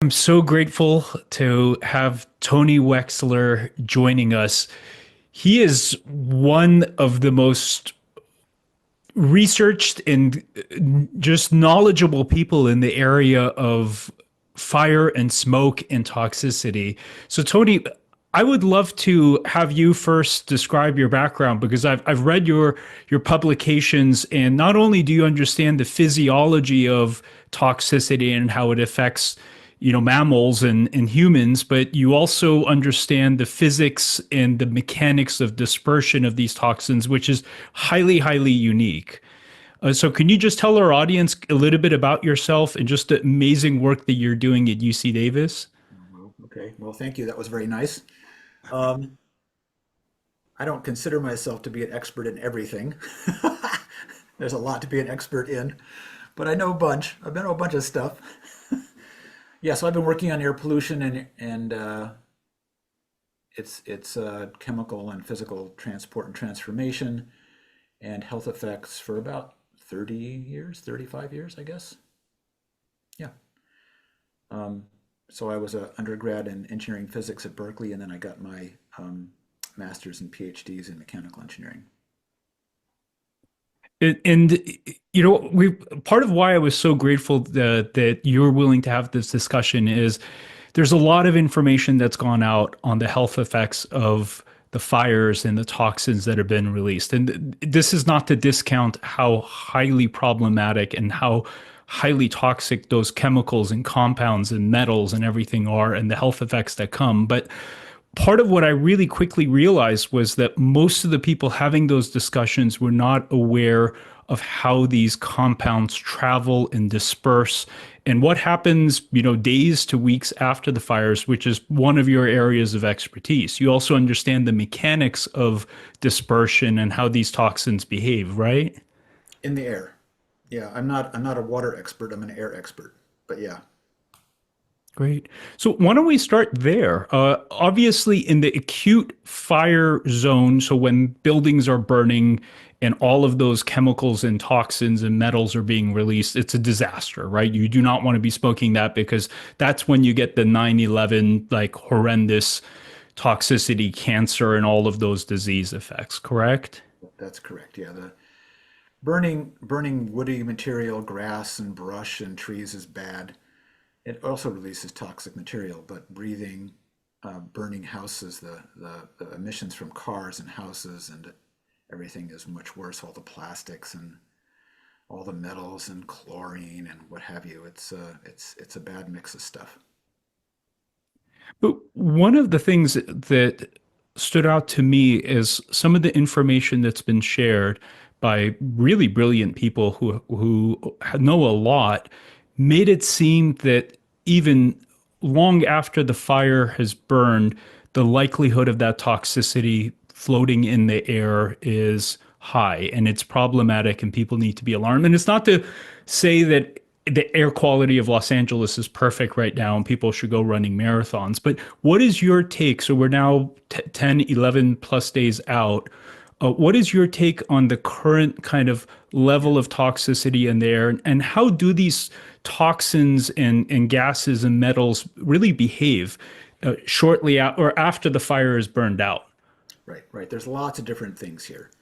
I'm so grateful to have Tony Wexler joining us. He is one of the most researched and just knowledgeable people in the area of fire and smoke and toxicity. So, Tony, I would love to have you first describe your background because I've read your publications, and not only do you understand the physiology of toxicity and how it affects mammals and humans, but you also understand the physics and the mechanics of dispersion of these toxins, which is highly unique. So can you just tell our audience a little bit about yourself and just the amazing work that you're doing at UC Davis? Well, okay. Well, thank you. That was very nice. Um, I don't consider myself to be an expert in everything. There's a lot to be an expert in, but I know a bunch. I've been to a bunch of stuff. Yeah, so I've been working on air pollution and its chemical and physical transport and transformation and health effects for about 30 years, 35 years, I guess. Yeah. Um, so I was an undergrad in engineering physics at Berkeley, and then I got my master's and PhDs in mechanical engineering. And we part of why I was so grateful that you're willing to have this discussion is there's a lot of information that's gone out on the health effects of the fires and the toxins that have been released. And this is not to discount how highly problematic and how highly toxic those chemicals and compounds and metals and everything are and the health effects that come. But part of what I really quickly realized was that most of the people having those discussions were not aware of how these compounds travel and disperse and what happens, days to weeks after the fires, which is one of your areas of expertise. You also understand the mechanics of dispersion and how these toxins behave, right? In the air. Yeah, I'm not a water expert, I'm an air expert. But yeah. Great. So why don't we start there? Obviously, in the acute fire zone, so when buildings are burning and all of those chemicals and toxins and metals are being released, it's a disaster, right? You do not want to be smoking that because that's when you get the 9/11 like horrendous toxicity, cancer, and all of those disease effects, correct? That's correct. Yeah, the burning woody material, grass and brush and trees is bad. It also releases toxic material, but breathing, burning houses, the emissions from cars and houses and everything is much worse. All the plastics and all the metals and chlorine and what have you. It's a bad mix of stuff. But one of the things that stood out to me is some of the information that's been shared by really brilliant people who know a lot made it seem that even long after the fire has burned, the likelihood of that toxicity floating in the air is high and it's problematic and people need to be alarmed. And it's not to say that the air quality of Los Angeles is perfect right now and people should go running marathons. But what is your take? So we're now 10, 11 plus days out. What is your take on the current kind of level of toxicity in there? And how do these toxins and gases and metals really behave shortly or after the fire is burned out? Right, right. There's lots of different things here.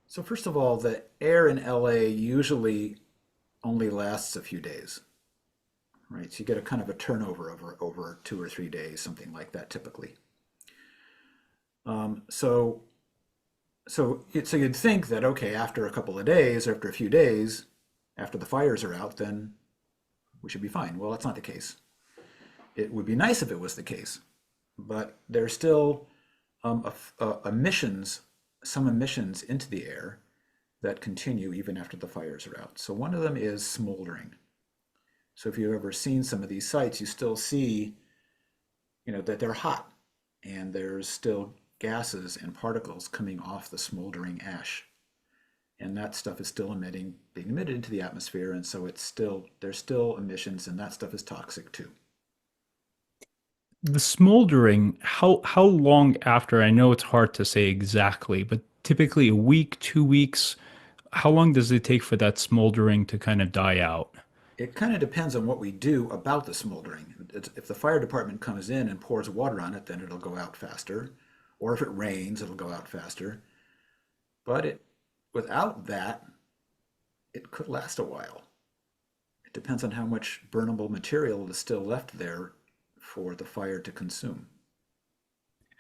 So first of all, the air in LA usually only lasts a few days, right? So you get a kind of a turnover over 2 or 3 days, something like that typically. Um, so so you'd think that okay, after a couple of days, after a few days, after the fires are out, then we should be fine. Well, that's not the case. It would be nice if it was the case, but there's still emissions, some emissions into the air that continue even after the fires are out. So one of them is smoldering. So if you've ever seen some of these sites, you still see, that they're hot and there's still gases and particles coming off the smoldering ash. And that stuff is still being emitted into the atmosphere, and so there's still emissions, and that stuff is toxic too. The smoldering, how long after? I know it's hard to say exactly, but typically a week, 2 weeks. How long does it take for that smoldering to kind of die out? It kind of depends on what we do about the smoldering. If the fire department comes in and pours water on it, then it'll go out faster. Or if it rains, it'll go out faster. But without that, it could last a while. It depends on how much burnable material is still left there for the fire to consume.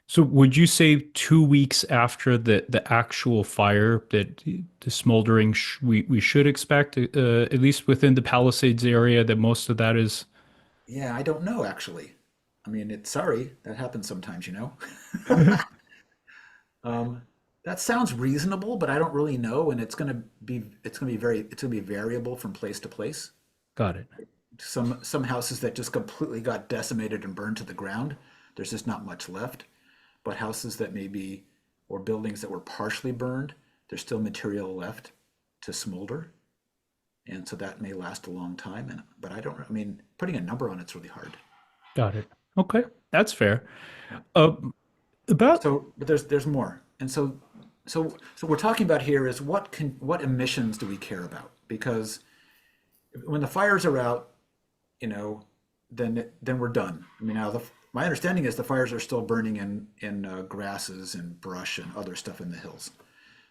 So would you say 2 weeks after the actual fire that the smoldering we should expect, at least within the Palisades area, that most of that is Yeah, I don't know actually. I mean, it's sorry, that happens sometimes, you know. Um, that sounds reasonable, but I don't really know, and it's gonna be variable from place to place. got it. Some houses that just completely got decimated and burned to the ground, there's just not much left. But houses that maybe or buildings that were partially burned, there's still material left to smolder, and so that may last a long time. And but I don't. I mean, putting a number on it's really hard. Got it. Okay, that's fair. Yeah. Uh, about So, but there's more, and so we're talking about here is what emissions do we care about? Because when the fires are out, you know, then we're done. I mean, now my understanding is the fires are still burning in grasses and brush and other stuff in the hills.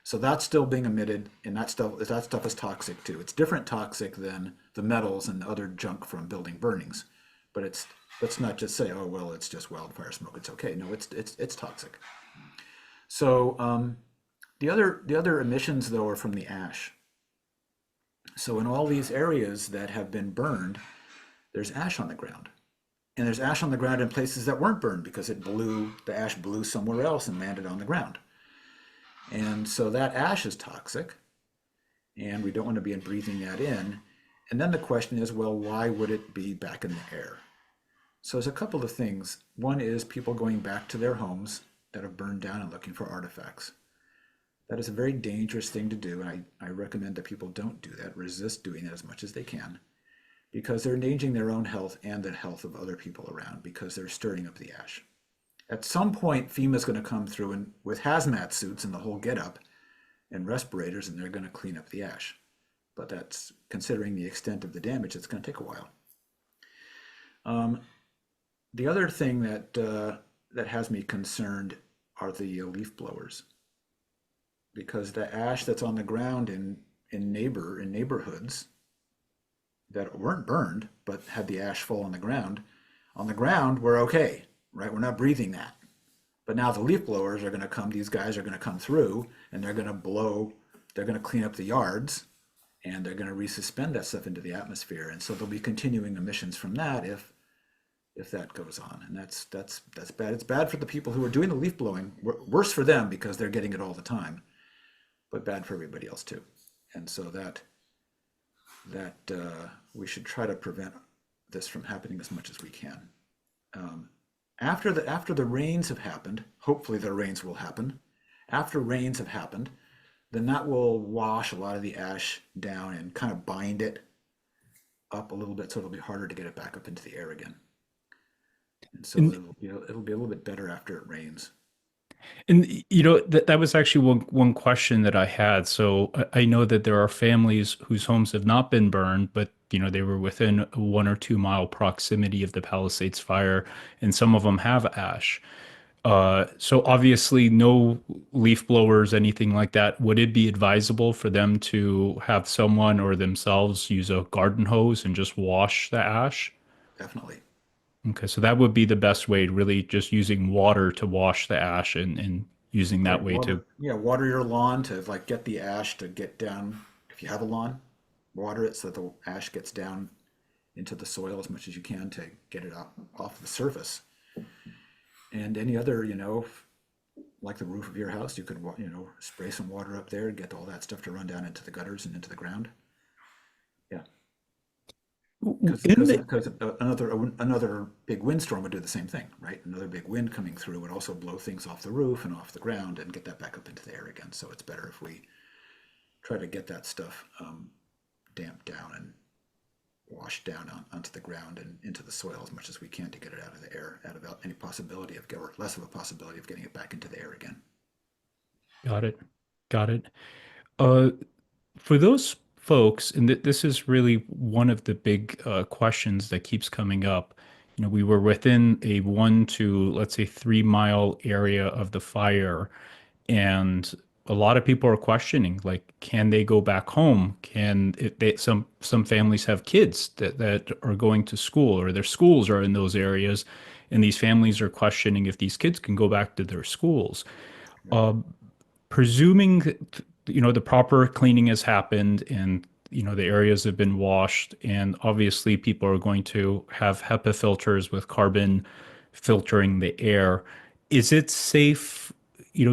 So that's still being emitted, and that stuff is toxic too. It's different toxic than the metals and other junk from building burnings, but let's not just say, oh well, it's just wildfire smoke. It's okay. No, it's toxic. So the other emissions though are from the ash. So in all these areas that have been burned, there's ash on the ground. And there's ash on the ground in places that weren't burned because the ash blew somewhere else and landed on the ground. And so that ash is toxic, and we don't want to be breathing that in. And then the question is, well, why would it be back in the air? So there's a couple of things. One is people going back to their homes that have burned down and looking for artifacts. That is a very dangerous thing to do, and I recommend that people don't do that, resist doing it as much as they can, because they're endangering their own health and the health of other people around because they're stirring up the ash. At some point, FEMA's going to come through and with hazmat suits and the whole get up and respirators, and they're going to clean up the ash. But that's considering the extent of the damage. It's going to take a while. Um, the other thing that has me concerned are the leaf blowers, because the ash that's on the ground in neighborhoods that weren't burned but had the ash fall on the ground we're okay, right? We're not breathing that. But now the leaf blowers are going to come, these guys are going to come through and they're going to they're going to clean up the yards and they're going to resuspend that stuff into the atmosphere. And so there'll be continuing emissions from that if that goes on. And that's bad. It's bad for the people who are doing the leaf blowing, worse for them because they're getting it all the time, but bad for everybody else too. And so that we should try to prevent this from happening as much as we can. Um, after the rains have happened, hopefully the rains will happen. After rains have happened, then that will wash a lot of the ash down and kind of bind it up a little bit, so it'll be harder to get it back up into the air again. And so and it'll be a little bit better after it rains. And that was actually one question that I had. So I know that there are families whose homes have not been burned, but they were within a 1 or 2 mile proximity of the Palisades fire, and some of them have ash. So obviously no leaf blowers, anything like that. Would it be advisable for them to have someone or themselves use a garden hose and just wash the ash? Definitely. Okay, so that would be the best way, really just using water to wash the ash and using that Right. way to. Water your lawn to like get the ash to get down. If you have a lawn, water it so that the ash gets down into the soil as much as you can to get it off the surface. And any other, like the roof of your house, you could, spray some water up there and get all that stuff to run down into the gutters and into the ground. Yeah, because In because the because another big windstorm would do the same thing, right? Another big wind coming through would also blow things off the roof and off the ground and get that back up into the air again. So it's better if we try to get that stuff damped down and washed down onto the ground and into the soil as much as we can to get it out of the air, out of any possibility or less of a possibility of getting it back into the air again. Got it. Got it. Uh, for those folks, and this is really one of the big questions that keeps coming up. We were within a 1 to, let's say, 3 mile area of the fire, and a lot of people are questioning, like, can they go back home? Some families have kids that are going to school, or their schools are in those areas, and these families are questioning if these kids can go back to their schools. Right. Presuming that, the proper cleaning has happened, and the areas have been washed, and obviously people are going to have HEPA filters with carbon filtering the air. Is it safe,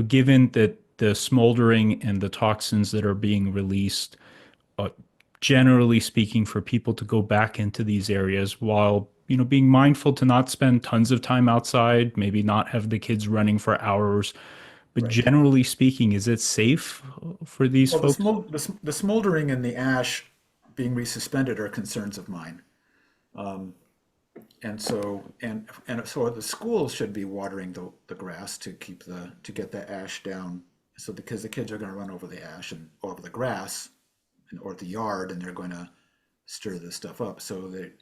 given that the smoldering and the toxins that are being released, uh, generally speaking, for people to go back into these areas while being mindful to not spend tons of time outside, maybe not have the kids running for hours, but Right. generally speaking, is it safe for these Well, folks? the smoldering and the ash being resuspended are concerns of mine. And so the schools should be watering the grass to get the ash down. So because the kids are going to run over the ash and over the grass or the yard, and they're going to stir this stuff up. So that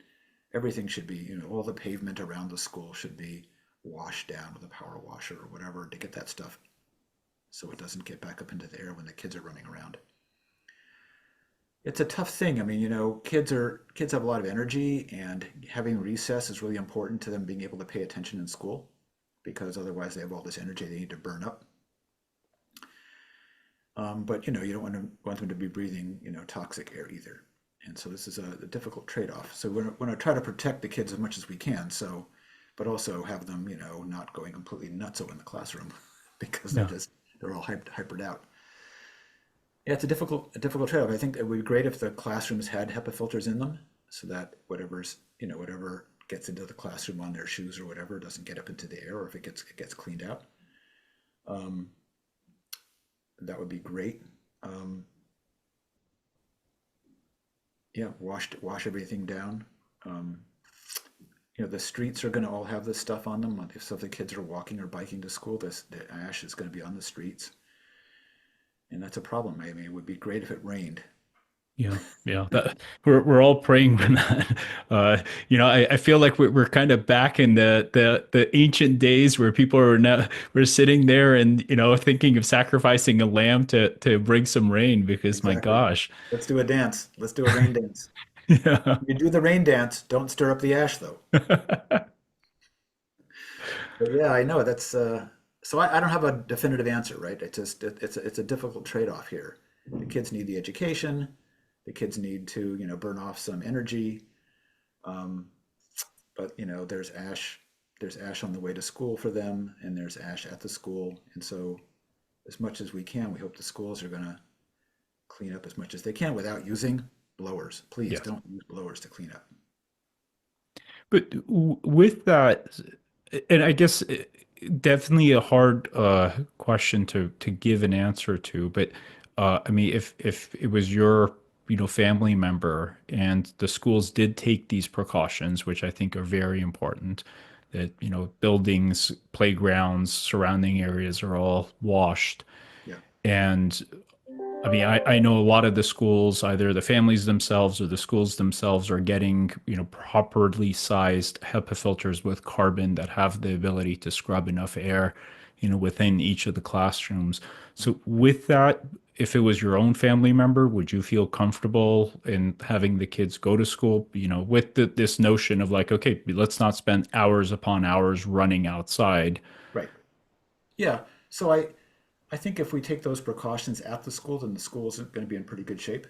everything should be, all the pavement around the school should be washed down with a power washer or whatever to get that stuff so it doesn't get back up into the air when the kids are running around. It's a tough thing. I mean, kids have a lot of energy, and having recess is really important to them being able to pay attention in school because otherwise they have all this energy they need to burn up. But you don't want them to be breathing toxic air either. And so this is a difficult trade-off. So we're going to try to protect the kids as much as we can. So, but also have them not going completely nutso in the classroom because Yeah. they're all hypered out. Yeah, it's a difficult trade-off. I think it would be great if the classrooms had HEPA filters in them, so that whatever gets into the classroom on their shoes or whatever doesn't get up into the air, or if it gets cleaned out. Um, that would be great. Um, yeah, wash everything down. Um, the streets are going to all have this stuff on them. If the kids are walking or biking to school, the ash is going to be on the streets, and that's a problem. I mean, it would be great if it rained. Yeah, yeah. We're all praying for that. I feel like we're kind of back in the ancient days where people are now we're sitting there and thinking of sacrificing a lamb to bring some rain because my Exactly. gosh. Let's do a dance. Let's do a rain dance. Yeah. You do the rain dance. Don't stir up the ash, though. But yeah, I know that's. So I don't have a definitive answer, right? It's a difficult trade-off here. The kids need the education. The kids need to burn off some energy. Um, but there's ash on the way to school for them, and there's ash at the school. And so, as much as we can, we hope the schools are going to clean up as much as they can without using blowers. Please Yes. don't use blowers to clean up. But with that, and I guess definitely a hard question to give an answer to, but I mean, if it was your family member and the schools did take these precautions, which I think are very important, that buildings, playgrounds, surrounding areas are all washed, Yeah, and I mean, I know a lot of the schools, either the families themselves or the schools themselves, are getting, properly sized HEPA filters with carbon that have the ability to scrub enough air, within each of the classrooms. So with that, if it was your own family member, would you feel comfortable in having the kids go to school, with this notion of like, okay, let's not spend hours upon hours running outside? right. Yeah. So I think if we take those precautions at the school, then the school is going to be in pretty good shape.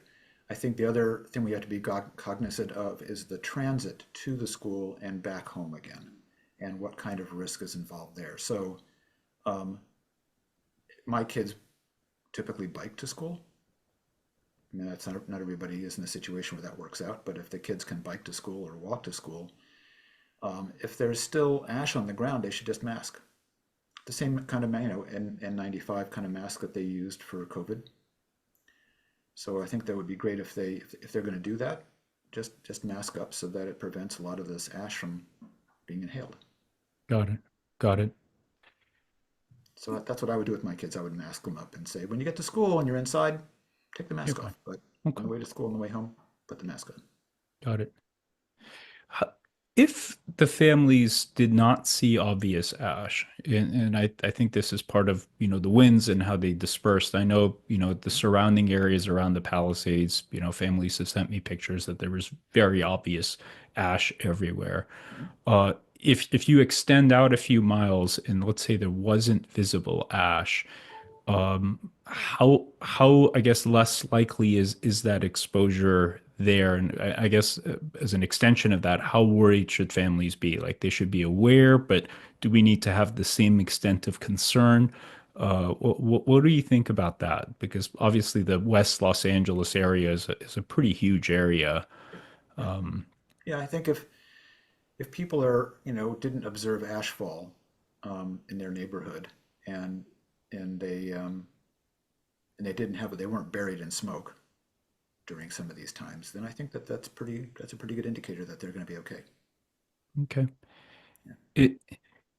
I think the other thing we have to be cognizant of is the transit to the school and back home again, and what kind of risk is involved there. So um, my kids typically bike to school. I mean, that's not everybody is in a situation where that works out, but if the kids can bike to school or walk to school, if there's still ash on the ground, they should just mask. The same kind of N95 kind of mask that they used for COVID. So I think that would be great if they're going to do that, just mask up so that it prevents a lot of this ash from being inhaled. Got it. Got it. So that's what I would do with my kids. I would mask them up and say, when you get to school and you're inside, take the You're mask fine. off. But On Okay. the way to school, on the way home, put the mask on. Got it. Ho- If the families did not see obvious ash, and I think this is part of, the winds and how they dispersed. I know, the surrounding areas around the Palisades, families have sent me pictures that there was very obvious ash everywhere. Mhm. If you extend out a few miles and let's say there wasn't visible ash, how I guess less likely is that exposure there? And I guess as an extension of that, how worried should families be? Like they should be aware, but do we need to have the same extent of concern? What do you think about that? Because obviously the West Los Angeles area is a pretty huge area. Yeah, yeah, yeah. I think if people are, didn't observe ash fall in their neighborhood, and and they um, and they weren't buried in smoke during some of these times, then I think that's a pretty good indicator that they're going to be okay. Okay. Yeah. It,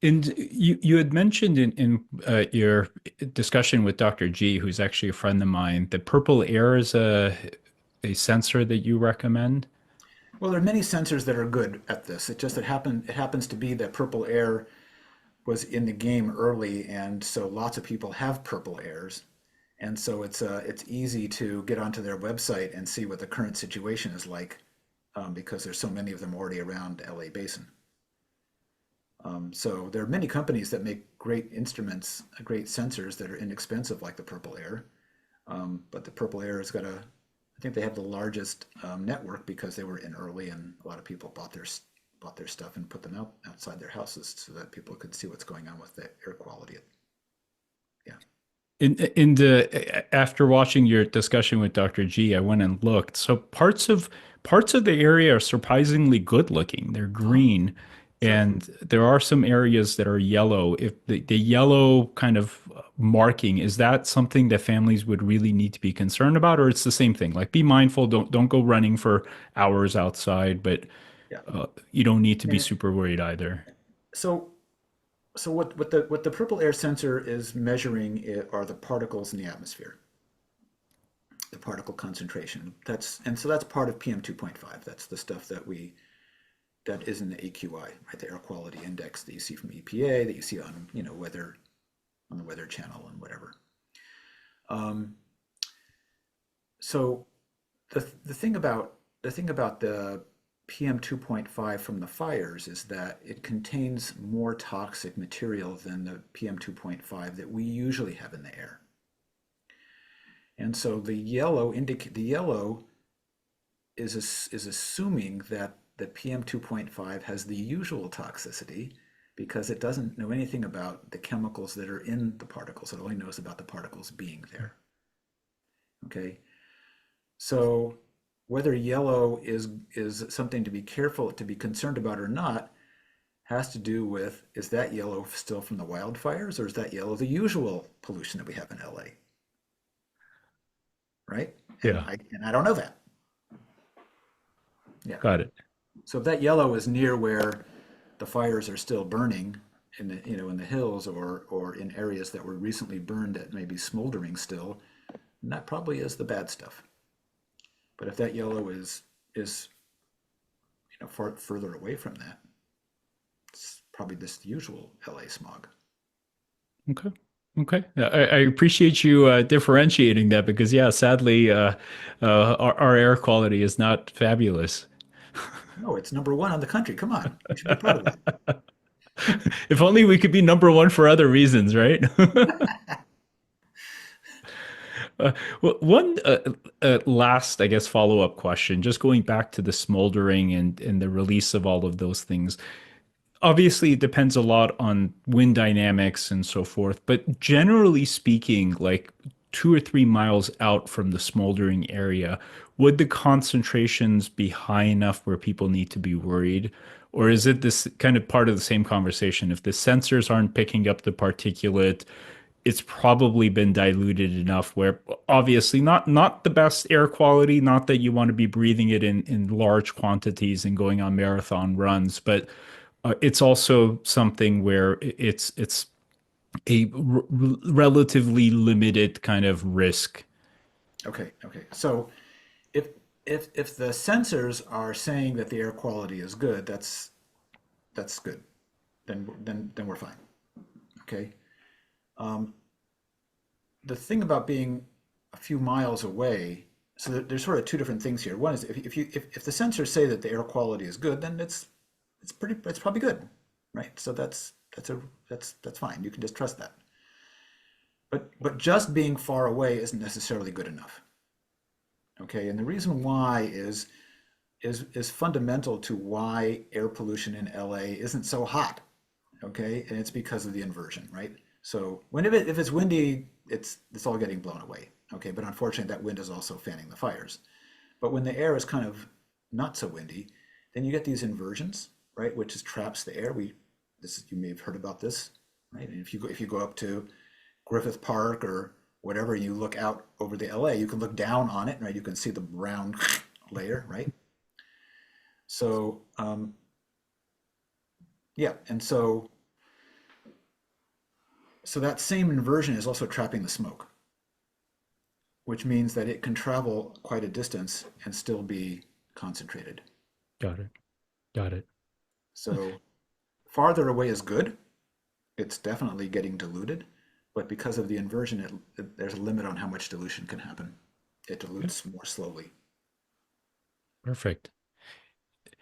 and you had mentioned in your discussion with Dr. G, who's actually a friend of mine, that purple air is a sensor that you recommend. Well, there are many sensors that are good at this. It happens to be that purple air was in the game early, and so lots of people have purple airs, and so it's easy to get onto their website and see what the current situation is like, because there's so many of them already around LA Basin. So there are many companies that make great instruments, great sensors that are inexpensive, like the Purple Air. But the Purple Air has got I think they have the largest network because they were in early, and a lot of people bought their stuff and put them outside their houses so that people could see what's going on with the air quality. Yeah. In the after watching your discussion with Dr. G, I went and looked. So parts of the area are surprisingly good looking. They're Oh, green, sure. and there are some areas that are yellow. If the yellow kind of marking, is that something that families would really need to be concerned about, or it's the same thing? Like be mindful, don't go running for hours outside, but Yeah. you don't need to be And super worried either. so so what the Purple Air sensor is measuring are the particles in the atmosphere, the particle concentration. That's part of PM 2.5. That's the stuff that is in the AQI, right? The air quality index that you see from EPA, that you see on weather on the Weather Channel and whatever. Um, so the thing about the PM 2.5 from the fires is that it contains more toxic material than the PM 2.5 that we usually have in the air. And so the yellow is assuming that the PM 2.5 has the usual toxicity because it doesn't know anything about the chemicals that are in the particles. It only knows about the particles being there. Okay, so whether yellow is something to be careful, to be concerned about or not, has to do with, is that yellow still from the wildfires, or is that yellow the usual pollution that we have in LA, right? And Yeah, I don't know that. Yeah. got it. So if that yellow is near where the fires are still burning in the in the hills, or in areas that were recently burned that may be smoldering still, then that probably is the bad stuff. But if that yellow is far further away from that, it's probably this usual LA smog. Okay. Okay. I appreciate you differentiating that because, yeah, sadly, our air quality is not fabulous. No, it's number one on the country. Come on, you should be proud of that. If only we could be number one for other reasons, right? Uh, one last, I guess, follow-up question, just going back to the smoldering and the release of all of those things. Obviously, it depends a lot on wind dynamics and so forth, but generally speaking, like 2 or 3 miles out from the smoldering area, would the concentrations be high enough where people need to be worried? Or is it this kind of part of the same conversation? If the sensors aren't picking up the particulate, it's probably been diluted enough where obviously not the best air quality, not that you want to be breathing it in large quantities and going on marathon runs, but it's also something where it's a relatively limited kind of risk. Okay, okay. So if the sensors are saying that the air quality is good, that's good. Then we're fine. Okay. Um, the thing about being a few miles away, so there's sort of two different things here. One is if the sensors say that the air quality is good, then it's probably good, right? So that's fine. You can just trust that. But just being far away isn't necessarily good enough. Okay, and the reason why is fundamental to why air pollution in LA isn't so hot. Okay, and it's because of the inversion, right? So if it's windy, it's all getting blown away. Okay, but unfortunately, that wind is also fanning the fires. But when the air is kind of not so windy, then you get these inversions, right? Which is traps the air. You may have heard about this, right? And if you go up to Griffith Park or whatever, you look out over the LA, you can look down on it, right? You can see the brown layer, right? So yeah, and so that same inversion is also trapping the smoke, which means that it can travel quite a distance and still be concentrated. Got it. Got it. So farther away is good. It's definitely getting diluted, but because of the inversion, there's a limit on how much dilution can happen. It Okay. dilutes more slowly. Perfect.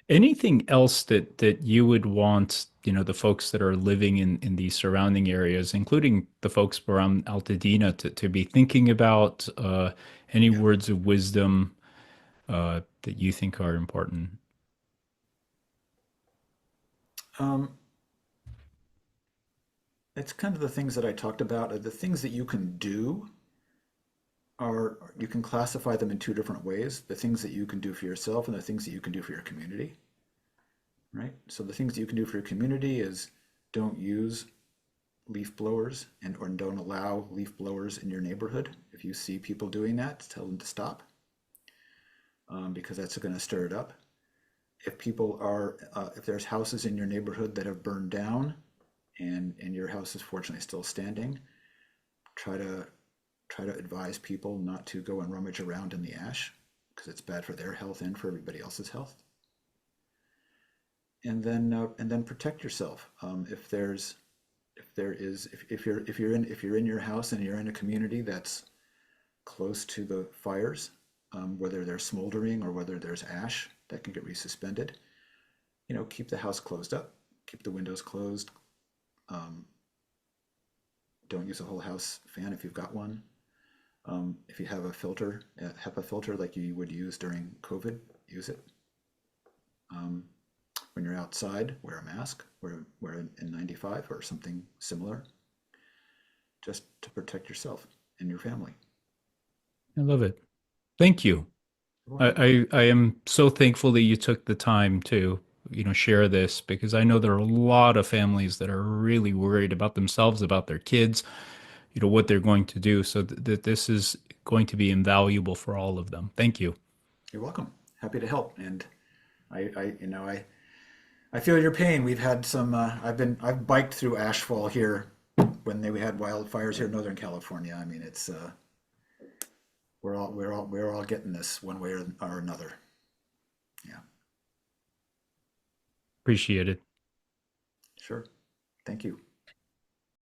Anything else that you would want, the folks that are living in these surrounding areas, including the folks around Altadena, to be thinking about, any Yeah. words of wisdom that you think are important? Um, it's kind of the things that I talked about. The things that you can do are, you can classify them in two different ways. The things that you can do for yourself and the things that you can do for your community, right? So the things that you can do for your community is don't use leaf blowers and or don't allow leaf blowers in your neighborhood. If you see people doing that, tell them to stop, because that's going to stir it up. If there's houses in your neighborhood that have burned down and your house is fortunately still standing, try to advise people not to go and rummage around in the ash because it's bad for their health and for everybody else's health. And then protect yourself. If you're in your house and you're in a community that's close to the fires, whether they're smoldering or whether there's ash that can get resuspended, keep the house closed up, keep the windows closed. Um, don't use a whole house fan if you've got one. If you have a filter, a HEPA filter like you would use during COVID, use it. Um, when you're outside, wear a mask, wear an N95 or something similar, just to protect yourself and your family. I love it. Thank you. You're I, welcome. I am so thankful that you took the time to, share this because I know there are a lot of families that are really worried about themselves, about their kids, what they're going to do. So that this is going to be invaluable for all of them. Thank you. You're welcome. Happy to help. And I feel your pain. We've had some. I've biked through ashfall here when we had wildfires here in Northern California. I mean, it's we're all getting this one way or another. Yeah, Appreciate it. sure. Thank you.